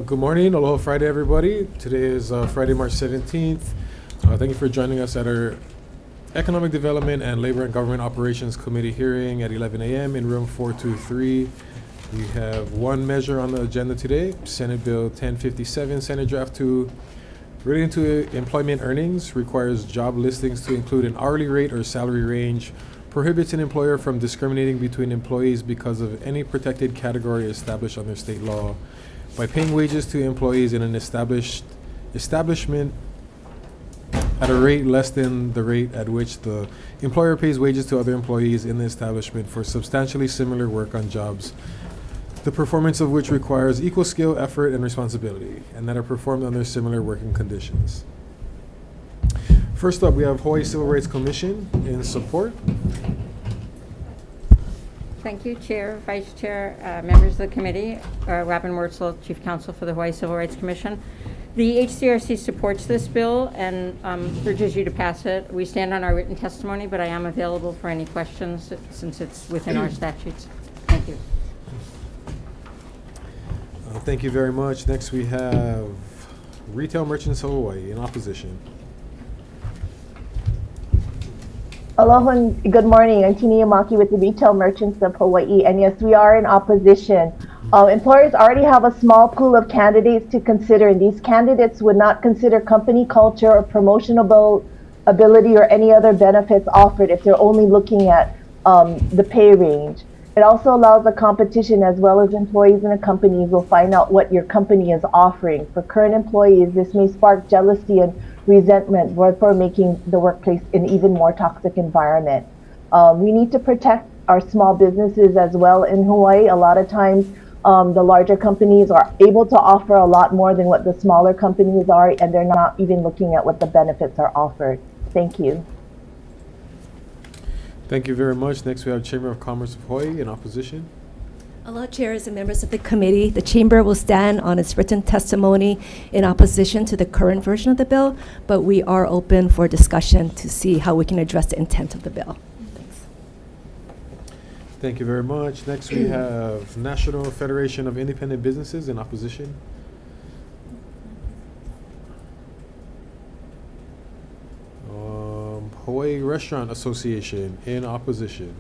Good morning, aloha Friday, everybody. Today is Friday, March 17th. Thank you for joining us at our Economic Development and Labor and Government Operations Committee hearing at 11 a.m. in room 423. We have one measure on the agenda today, Senate Bill 1057, Senate Draft 2, relating to employment earnings, requires job listings to include an hourly rate or salary range, prohibits an employer from discriminating between employees because of any protected category established under state law, by paying wages to employees in an establishment at a rate less than the rate at which the employer pays wages to other employees in the establishment for substantially similar work on jobs, the performance of which requires equal skill, effort, and responsibility, and that are performed under similar working conditions. First up, we have Hawaii Civil Rights Commission in support. Thank you, Chair, Vice Chair, members of the committee. Robin Wurzel, Chief Counsel for the Hawaii Civil Rights Commission. The HCRC supports this bill and urges you to pass it. We stand on our written testimony, but I am available for any questions since it's within our statutes. Thank you. Thank you very much. Next, we have Retail Merchants of Hawaii in opposition. Aloha and good morning. I'm Tina Yamaki with the Retail Merchants of Hawaii. And yes, we are in opposition. Employers already have a small pool of candidates to consider, and these candidates would not consider company culture or promotional ability or any other benefits offered if they're only looking at the pay range. It also allows a competition, as well as employees in a company will find out what your company is offering. For current employees, this may spark jealousy and resentment, therefore making the workplace an even more toxic environment. We need to protect our small businesses as well in Hawaii. A lot of times, the larger companies are able to offer a lot more than what the smaller companies are, and they're not even looking at what the benefits are offered. Thank you. Thank you very much. Next, we have Chamber of Commerce of Hawaii in opposition. Aloha, chairs and members of the committee. The Chamber will stand on its written testimony in opposition to the current version of the bill, but we are open for discussion to see how we can address the intent of the bill. Thanks. Thank you very much. Next, we have National Federation of Independent Businesses in opposition. Hawaii Restaurant Association in opposition.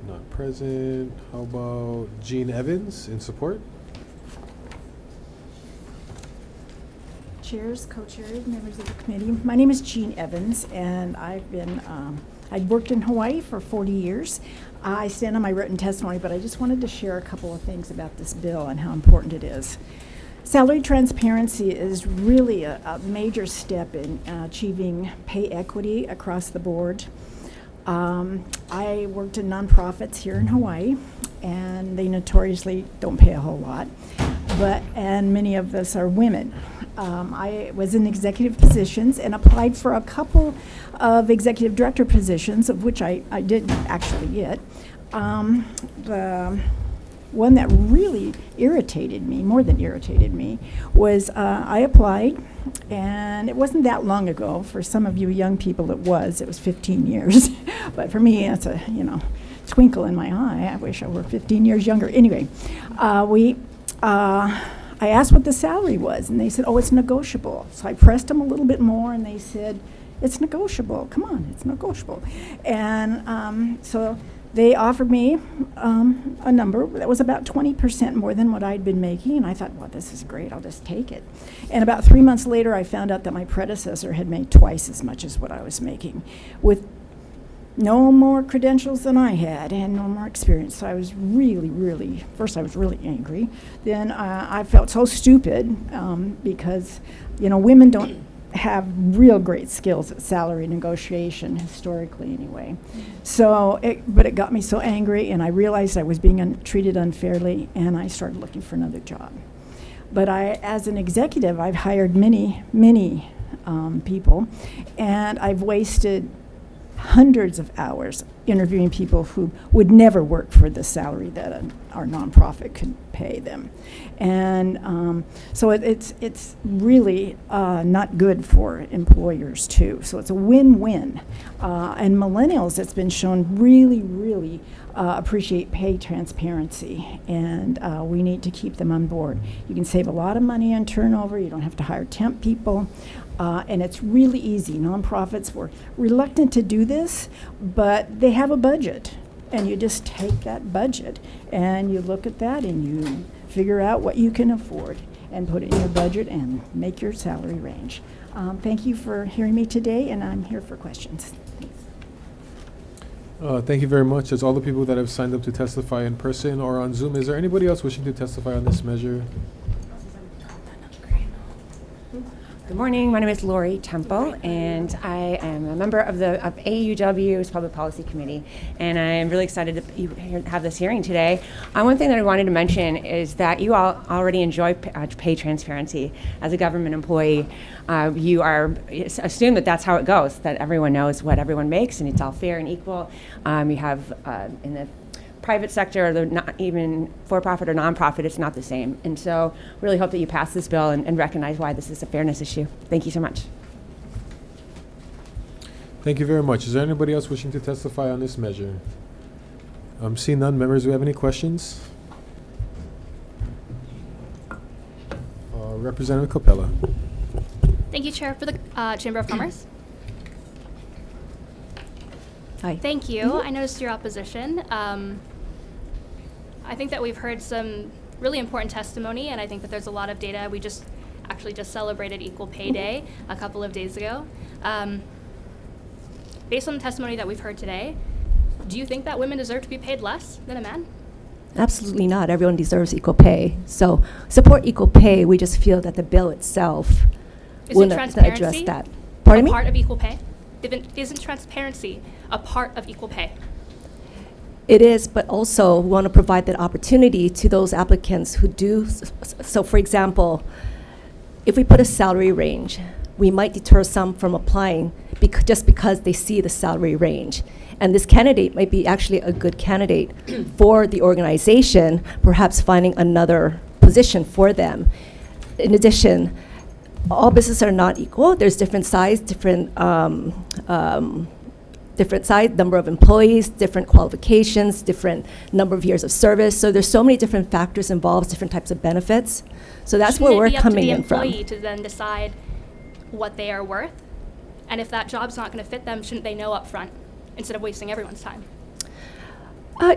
Not present. How about Gene Evans in support? Chairs, co-chairs, members of the committee. My name is Jean Evans, and I've worked in Hawaii for 40 years. I stand on my written testimony, but I just wanted to share a couple of things about this bill and how important it is. Salary transparency is really a major step in achieving pay equity across the board. I worked in nonprofits here in Hawaii, and they notoriously don't pay a whole lot, and many of us are women. I was in executive positions and applied for a couple of executive director positions, of which I did actually get. The one that really irritated me, more than irritated me, was I applied, and it wasn't that long ago. For some of you young people, it was 15 years. But for me, it's a twinkle in my eye. I wish I were 15 years younger. Anyway, I asked what the salary was, and they said, oh, it's negotiable. So I pressed them a little bit more, and they said, it's negotiable. Come on, it's negotiable. And so they offered me a number that was about 20% more than what I'd been making, and I thought, well, this is great, I'll just take it. And about 3 months later, I found out that my predecessor had made twice as much as what I was making, with no more credentials than I had and no more experience. So I was really, first I was really angry. Then I felt so stupid because, women don't have real great skills at salary negotiation, historically anyway. So, but it got me so angry, and I realized I was being treated unfairly, and I started looking for another job. But as an executive, I've hired many people, and I've wasted hundreds of hours interviewing people who would never work for the salary that our nonprofit could pay them. And so it's really not good for employers too. So it's a win-win. And millennials, it's been shown, really appreciate pay transparency, and we need to keep them on board. You can save a lot of money on turnover. You don't have to hire temp people. And it's really easy. Nonprofits were reluctant to do this, but they have a budget. And you just take that budget and you look at that and you figure out what you can afford and put it in your budget and make your salary range. Thank you for hearing me today, and I'm here for questions. Thank you very much. That's all the people that have signed up to testify in person or on Zoom. Is there anybody else wishing to testify on this measure? Good morning. My name is Lori Temple, and I am a member of the AUW's Public Policy Committee, and I'm really excited to have this hearing today. One thing that I wanted to mention is that you all already enjoy pay transparency. As a government employee, you are assume that that's how it goes, that everyone knows what everyone makes, and it's all fair and equal. You have in the private sector, or not even for-profit or nonprofit, it's not the same. And so really hope that you pass this bill and recognize why this is a fairness issue. Thank you so much. Thank you very much. Is there anybody else wishing to testify on this measure? Seeing none, members, do we have any questions? Representative Capella. Thank you, Chair, for the Chamber of Commerce. Hi. Thank you. I noticed your opposition. I think that we've heard some really important testimony, and I think that there's a lot of data. We just celebrated Equal Pay Day a couple of days ago. Based on the testimony that we've heard today, do you think that women deserve to be paid less than a man? Absolutely not. Everyone deserves equal pay. So support equal pay. We just feel that the bill itself will not address that. Pardon me? A part of equal pay? Isn't transparency a part of equal pay? It is, but also we want to provide that opportunity to those applicants who do. So for example, if we put a salary range, we might deter some from applying just because they see the salary range. And this candidate might be actually a good candidate for the organization, perhaps finding another position for them. In addition, all businesses are not equal. There's different size, different size, number of employees, different qualifications, different number of years of service. So there's so many different factors involved, different types of benefits. So that's where we're coming in from. Shouldn't it be up to the employee to then decide what they are worth? And if that job's not going to fit them, shouldn't they know up front instead of wasting everyone's time? I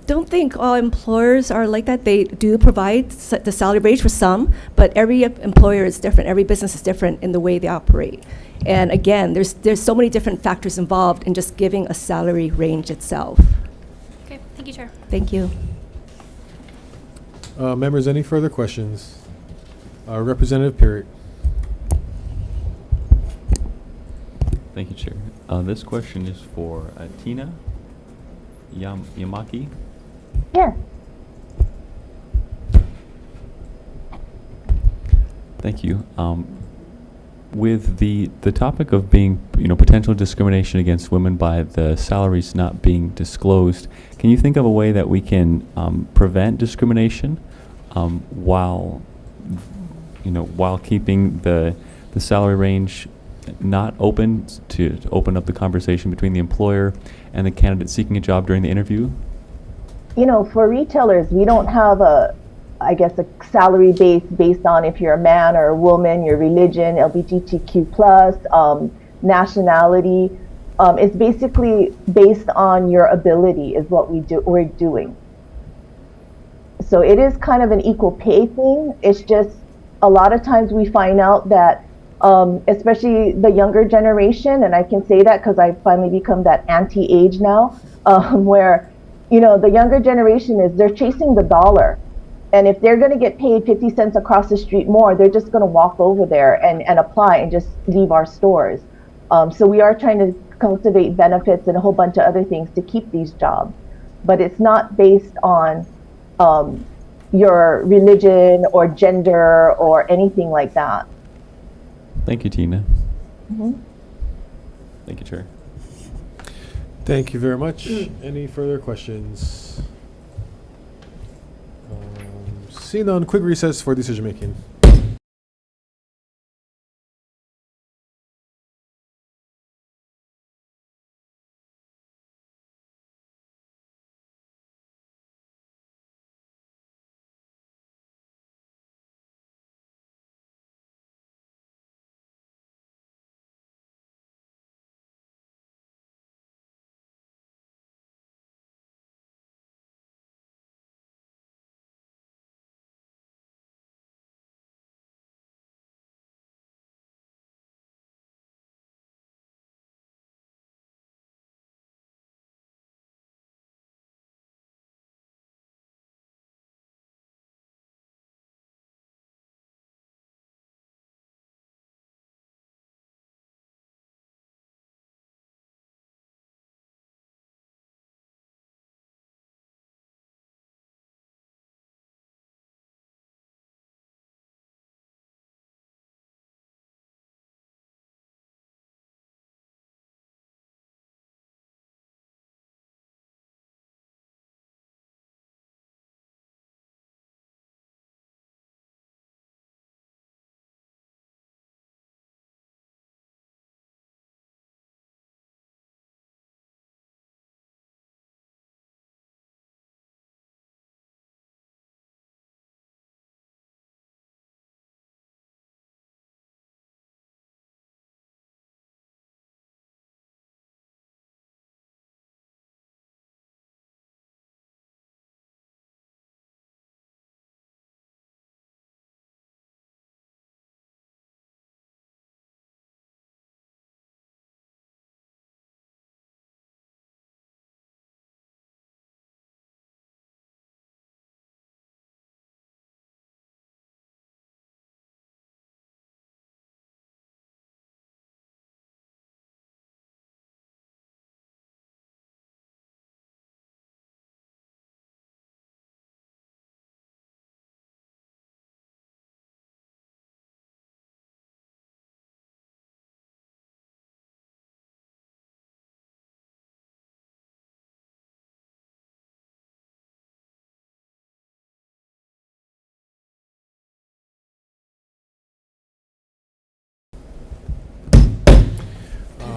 don't think all employers are like that. They do provide the salary range for some, but every employer is different. Every business is different in the way they operate. And again, there's so many different factors involved in just giving a salary range itself. Okay, thank you, Chair. Thank you. Members, any further questions? Representative Perry. Thank you, Chair. This question is for Tina Yamaki. Yes. Thank you. With the topic of being, potential discrimination against women by the salaries not being disclosed, can you think of a way that we can prevent discrimination while keeping the salary range not open to open up the conversation between the employer and the candidate seeking a job during the interview? For retailers, we don't have a salary base based on if you're a man or a woman, your religion, LGBTQ+, nationality. It's basically based on your ability is what we're doing. So it is kind of an equal pay thing. It's just a lot of times we find out that especially the younger generation, and I can say that because I've finally become that anti-age now, where the younger generation they're chasing the dollar. And if they're going to get paid 50 cents across the street more, they're just going to walk over there and apply and just leave our stores. So we are trying to cultivate benefits and a whole bunch of other things to keep these jobs. But it's not based on your religion or gender or anything like that. Thank you, Tina. Mm-hmm. Thank you, Chair. Thank you very much. Any further questions? Seeing none, quick recess for decision making.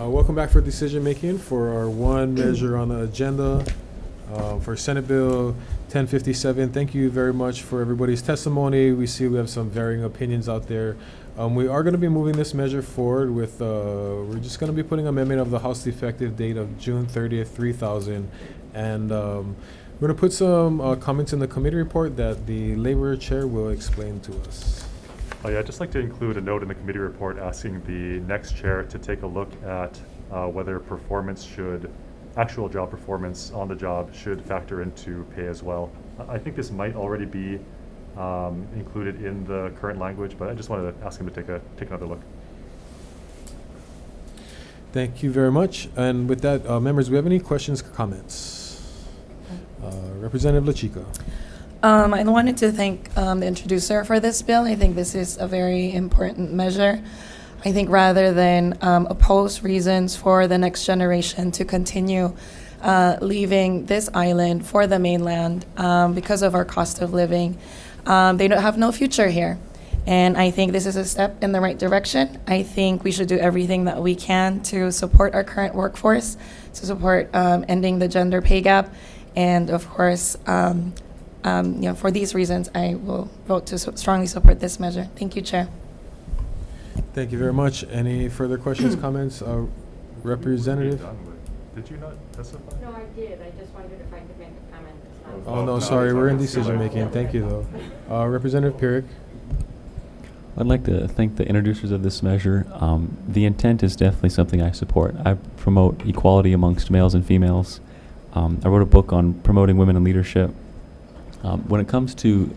Welcome back for decision making for our one measure on the agenda for Senate Bill 1057. Thank you very much for everybody's testimony. We see we have some varying opinions out there. We are going to be moving this measure forward with, we're just going to be putting amendment of the House effective date of June 30th, 3000. And we're going to put some comments in the committee report that the Labor Chair will explain to us. Yeah, I'd just like to include a note in the committee report asking the next chair to take a look at whether actual job performance on the job should factor into pay as well. I think this might already be included in the current language, but I just wanted to ask him to take another look. Thank you very much. And with that, members, do we have any questions or comments? Representative LaChica. I wanted to thank the introducer for this bill. I think this is a very important measure. I think rather than oppose reasons for the next generation to continue leaving this island for the mainland because of our cost of living, they don't have no future here. And I think this is a step in the right direction. I think we should do everything that we can to support our current workforce, to support ending the gender pay gap, and of course, for these reasons, I will vote to strongly support this measure. Thank you, Chair. Thank you very much. Any further questions, comments? Representative? Did you not testify? No, I did. I just wondered if I could make a comment. It's not- Oh, no, sorry. We're in decision making. Thank you, though. Representative Pierick. I'd like to thank the introducers of this measure. The intent is definitely something I support. I promote equality amongst males and females. I wrote a book on promoting women in leadership. When it comes to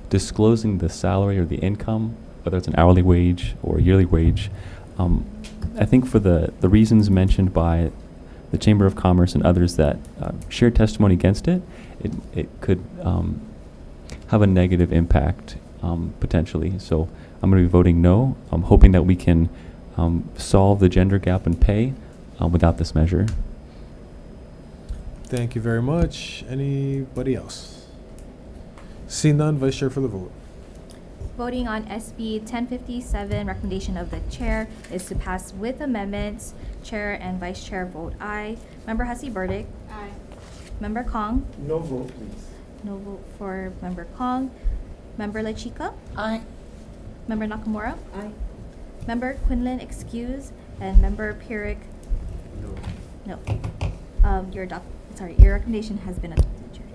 disclosing the salary or the income, whether it's an hourly wage or a yearly wage, I think for the reasons mentioned by the Chamber of Commerce and others that shared testimony against it, it could have a negative impact potentially. So I'm going to be voting no. I'm hoping that we can solve the gender gap in pay without this measure. Thank you very much. Anybody else? Seeing none, Vice Chair for the vote. Voting on SB 1057, recommendation of the chair is to pass with amendments. Chair and Vice Chair vote aye. Member Hussey Burdick. Aye. Member Kong. No vote, please. No vote for Member Kong. Member La Chica. Aye. Member Nakamura. Aye. Member Quinlan excuse, and Member Pierrick. No. No. Your recommendation has been adopted, Chair.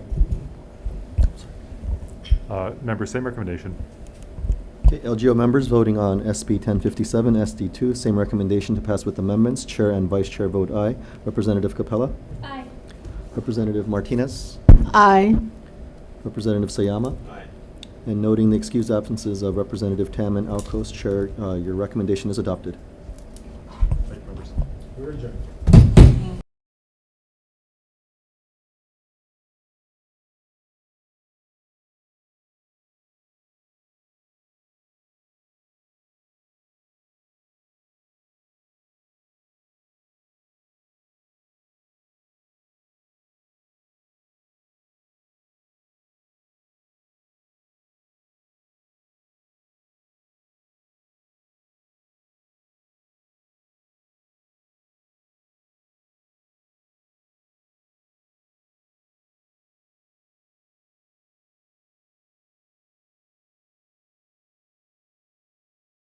Members, same recommendation. Okay, LGO members voting on SB 1057, SD2, same recommendation to pass with amendments. Chair and Vice Chair vote aye. Representative Capella? Aye. Representative Martinez? Aye. Representative Sayama? Aye. And noting the excused absences of Representative Tam and Alcos, Chair, your recommendation is adopted. Thank you, members. We're adjourned.